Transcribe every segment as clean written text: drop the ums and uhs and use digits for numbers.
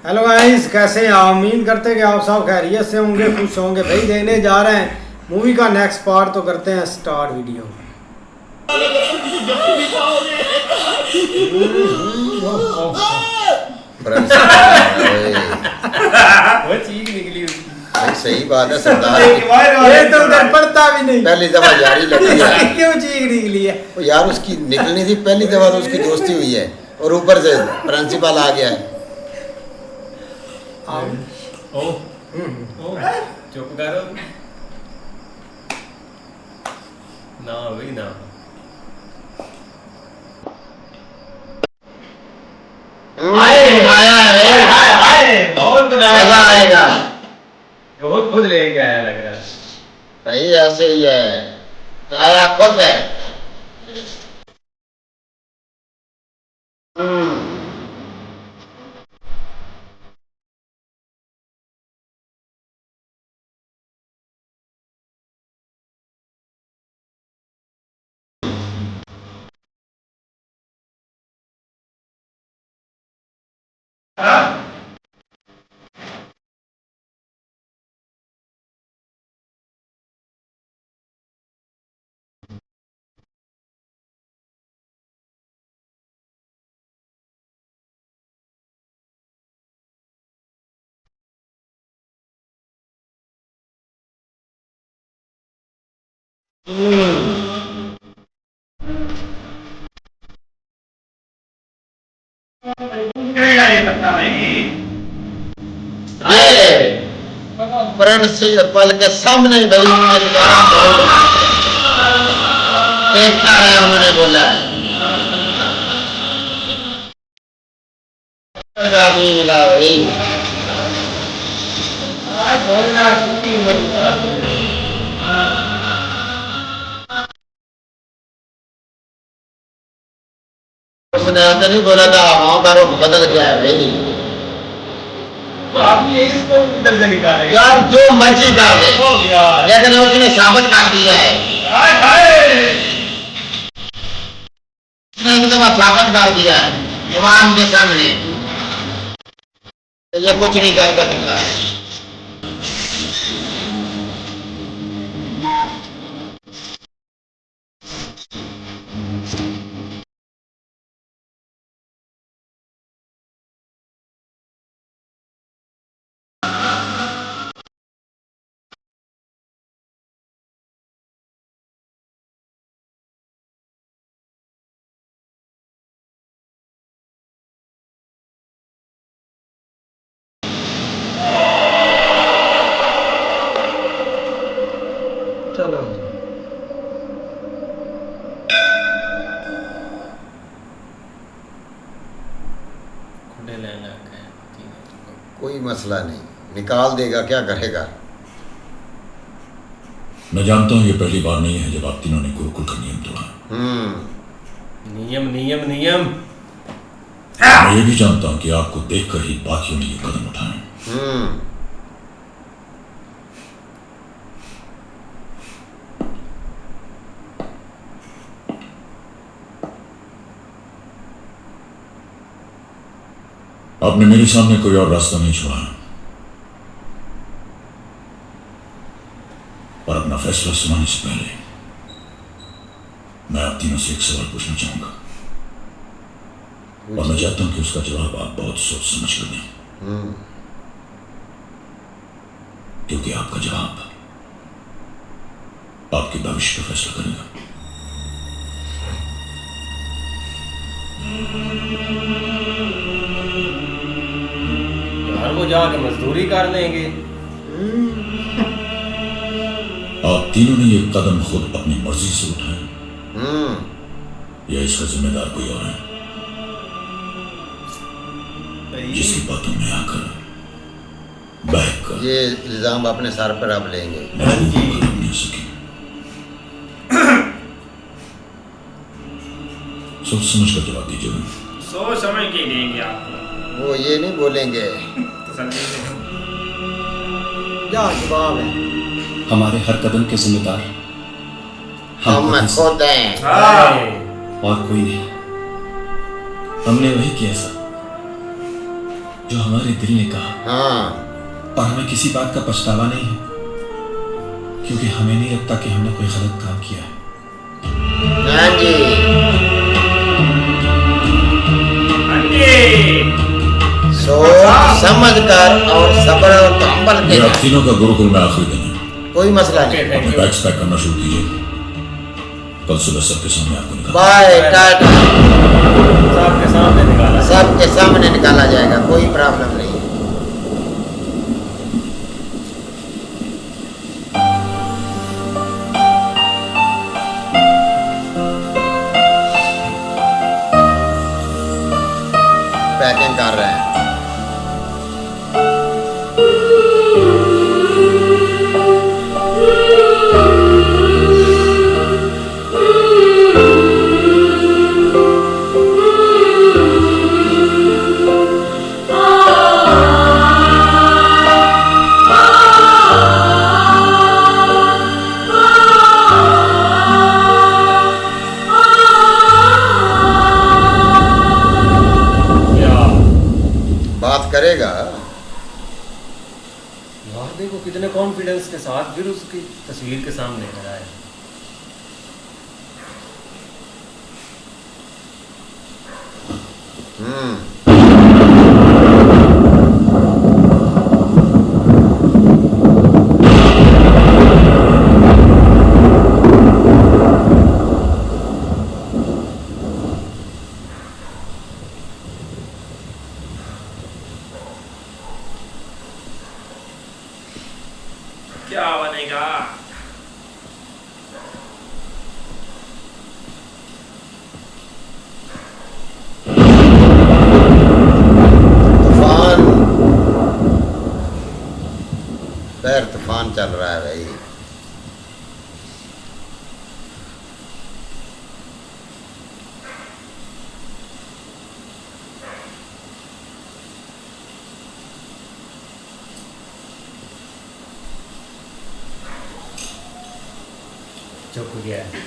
Hello guys, कैसे हैं आप? उम्मीद करते हैं कि आप सब खैरियत से होंगे, खुश होंगे। भाई देखने जा रहे हैं मूवी का नेक्स्ट पार्ट, तो करते हैं स्टार्ट वीडियो। वो चीख निकली उसकी। भाई सही बात है सरदार। ये तो उधर पड़ता भी नहीं। पहली दफा यारी लगी है। क्यों चीख निकली है? वो यार उसकी निकलनी थी पहली दफा, तो उसकी दोस्ती हुई है और ऊपर से प्रिंसिपल आ गया है। ओ चुप करो ना भाई ना। बहुत मजा आएगा। बहुत खुद लेके आया लग रहा है। सही ऐसे ही है। आया खुद है। प्रिंसिपल के सामने देखा है, उन्होंने बोला मिला भाई। उसने अंदर नहीं बोला था, हाँ का रुख बदल गया है भाई। आपने इसको इधर से निकाला यार जो मर्जी कर दे, लेकिन उसने साबित कर दिया है। उसने एकदम साबित कर दिया है इमाम के सामने। ये कुछ नहीं कर सकता। चलो खुदे लेने लग गए। कोई मसला नहीं, निकाल देगा, क्या करेगा। मैं जानता हूँ ये पहली बार नहीं है जब आप तीनों ने गुरुकुल का नियम तोड़ा। नियम नियम नियम। मैं ये भी जानता हूँ कि आपको देखकर ही बाकियों ने ये कदम उठाए। आपने मेरे सामने कोई और रास्ता नहीं छोड़ा, पर अपना फैसला सुनाने से पहले मैं आप तीनों से एक सवाल पूछना चाहूंगा, और मैं चाहता हूं कि उसका जवाब आप बहुत सोच समझ कर दें, क्योंकि आपका जवाब आपके भविष्य का फैसला करेगा। यार वो जाके मजदूरी कर लेंगे। आप तीनों ने ये कदम खुद अपनी मर्जी से उठाया या इसका जिम्मेदार कोई और है जिसकी बातों में आकर बहकर ये इल्जाम अपने सर पर अब लेंगे। नहीं हो सके। सोच समझ कर जवाब दीजिएगा। सोच समझ के देंगे आपको। वो ये नहीं बोलेंगे। तसल्ली से। क्या जवाब है? हमारे हर कदम के जिम्मेदार हम खुद हैं। और कोई नहीं। हमने वही किया सब जो हमारे दिल ने कहा, हाँ और हमें किसी बात का पछतावा नहीं है, क्योंकि हमें नहीं लगता कि हमने कोई गलत काम किया है। हाँ जी। सोच समझ कर और सब्र और तहम्मुल के मेरा साथ। तीनों का गुरुकुल में आखिरी दिन है। कोई मसला नहीं। थैंक अपने यू। बैग्स पैक करना शुरू कीजिए। कल सुबह सबके सामने आपको निकाल बाय टाटा। साहब के सामने निकाला। सबके सामने निकाला जाएगा, कोई प्रॉब्लम नहीं है। पैकिंग कर रहे हैं। क्या बात करेगा। यार देखो कितने कॉन्फिडेंस के साथ फिर उसकी तस्वीर के सामने खड़ा है। क्या बनेगा? तूफान, पैर तूफान चल रहा है भाई। चुप गया है।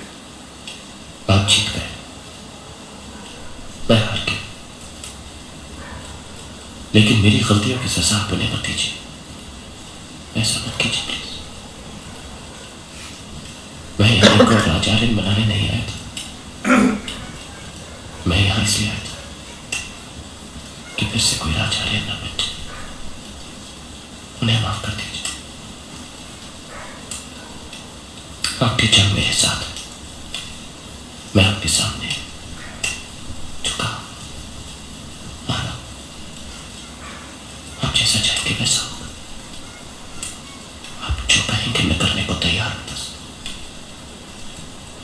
आप जीत गए, मैं हार गया, लेकिन मेरी गलतियों की सजा आप उन्हें मत दीजिए। ऐसा मत कीजिए प्लीज। मैं यहाँ को राजारिन बनाने नहीं आया था। मैं यहाँ इसलिए आया था कि फिर से कोई राजारिन न बचे। उन्हें माफ कर दीजिए। आपकी जंग मेरे साथ है। मैं आपके सामने झुका माना। आप जैसा चाहेंगे वैसा होगा। आप जो कहेंगे मैं करने को तैयार हूं। बस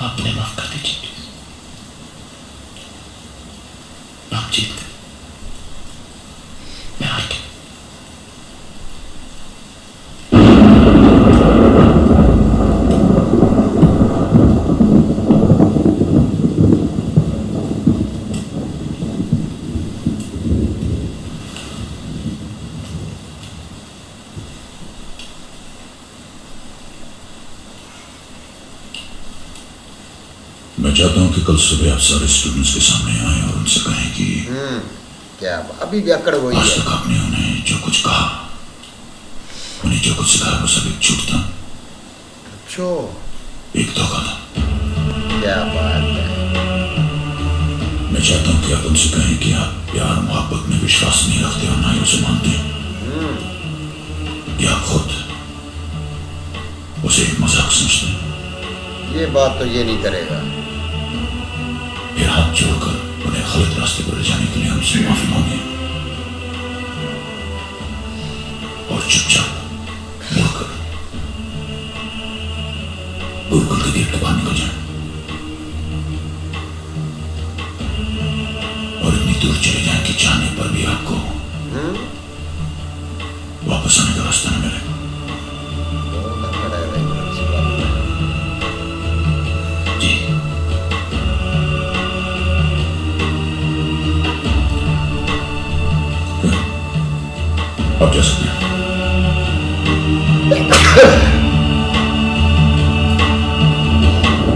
आप उन्हें माफ कर दीजिए प्लीज। आप जीत गए, मैं हार गया। मैं चाहता हूँ कि कल सुबह आप सारे स्टूडेंट्स के सामने आए और उनसे कहें कि क्या अभी भी अकड़ वही आज है। तक आपने उन्हें जो कुछ कहा, उन्हें जो कुछ सिखाया, वो सब एक झूठ था, छो एक धोखा था। क्या बात है। मैं चाहता हूँ कि आप उनसे कहें कि आप प्यार मोहब्बत में विश्वास नहीं रखते और ना ही उसे मानते, कि आप खुद उसे एक मजाक समझते हैं। ये बात तो ये नहीं करेगा। फिर हाथ जोड़कर उन्हें गलत रास्ते पर ले जाने के लिए हमसे माफी मांगे और चुपचाप मुड़कर गुरुकुल के गेट के बाहर निकल जाए और इतनी दूर चले जाए कि जाने पर भी आपको वापस आने का रास्ता न मिले। जी आप जा सकते हैं।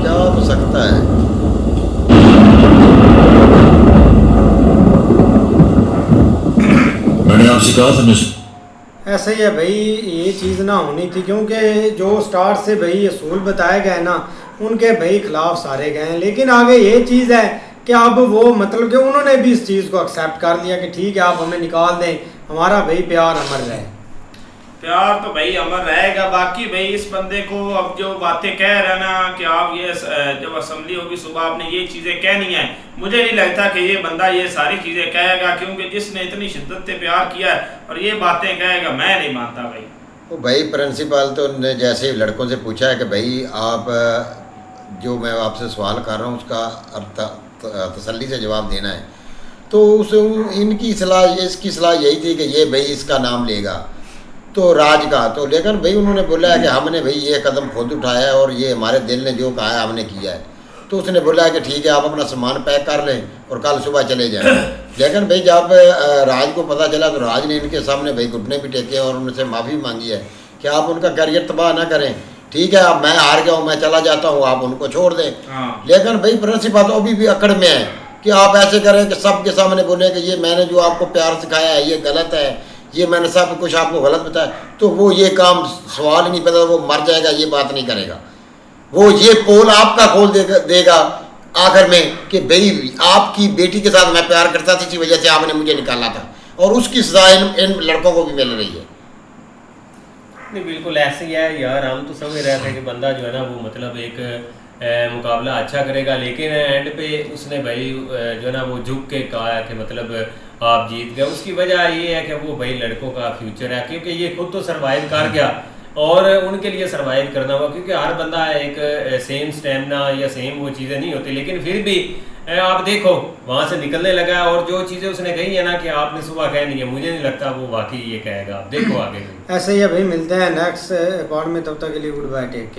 जा तो सकता है। मैंने मैंने आपसे कहा था मैं ऐसे ही है भाई, ये चीज़ ना होनी थी, क्योंकि जो स्टार्ट से भाई असूल बताए गए ना उनके भाई खिलाफ सारे गए हैं। लेकिन आगे ये चीज़ है कि अब वो मतलब कि उन्होंने भी इस चीज़ को एक्सेप्ट कर लिया कि ठीक है आप हमें निकाल दें, हमारा भाई प्यार अमर रहे। प्यार तो भाई अमर रहेगा। बाकी भाई इस बंदे को अब जो बातें कह रहे हैं ना कि आप ये जब असेंबली होगी सुबह आपने ये चीज़ें कहनी है, मुझे नहीं लगता कि ये बंदा ये सारी चीज़ें कहेगा, क्योंकि जिसने इतनी शिद्दत से प्यार किया है और ये बातें कहेगा, मैं नहीं मानता भाई। वो भाई प्रिंसिपल तो ने जैसे लड़कों से पूछा है कि भाई आप जो मैं आपसे सवाल कर रहा हूँ उसका तसल्ली से जवाब देना है, तो उस इनकी सलाह इसकी सलाह यही थी कि ये भाई इसका नाम लेगा तो राज का, तो लेकिन भाई उन्होंने बोला है कि हमने भाई ये कदम खुद उठाया है और ये हमारे दिल ने जो कहा है हमने किया है। तो उसने बोला है कि ठीक है आप अपना सामान पैक कर लें और कल सुबह चले जाएं। लेकिन भाई जब राज को पता चला तो राज ने इनके सामने भाई घुटने भी टेके और उनसे माफ़ी मांगी है कि आप उनका करियर तबाह ना करें, ठीक है अब मैं हार गया हूँ, मैं चला जाता हूँ, आप उनको छोड़ दें। लेकिन भाई प्रिंसिपल तो अभी भी अकड़ में है कि आप ऐसे करें कि सबके सामने बोले कि ये मैंने जो आपको प्यार सिखाया है ये गलत है, ये मैंने सब कुछ आपको गलत बताया, तो वो ये काम सवाल ही नहीं पता, वो मर जाएगा, ये बात नहीं करेगा। वो ये पोल आपका खोल देगा आखिर में कि भाई आपकी बेटी के साथ मैं प्यार करता था, इसी वजह से आपने मुझे निकाला था, और उसकी सजा इन लड़कों को भी मिल रही है। नहीं बिल्कुल ऐसे ही है यार, हम तो समझ रहे थे कि बंदा जो है ना वो मतलब एक मुकाबला अच्छा करेगा, लेकिन एंड पे उसने भाई जो है ना वो झुक के कहा है कि मतलब आप जीत गए। उसकी वजह ये है कि वो भाई लड़कों का फ्यूचर है, क्योंकि ये खुद तो सर्वाइव कर गया और उनके लिए सर्वाइव करना हुआ, क्योंकि हर बंदा एक सेम स्टेमिना या सेम वो चीज़ें नहीं होती। लेकिन फिर भी आप देखो वहाँ से निकलने लगा, और जो चीज़ें उसने कही है ना कि आपने सुबह कहनी है, मुझे नहीं लगता वो वाकई ये कहेगा। आप देखो आगे ऐसे ही है भाई, मिलते हैं नेक्स्ट पार्ट में, तब तक के लिए गुड बाय, टेक केयर।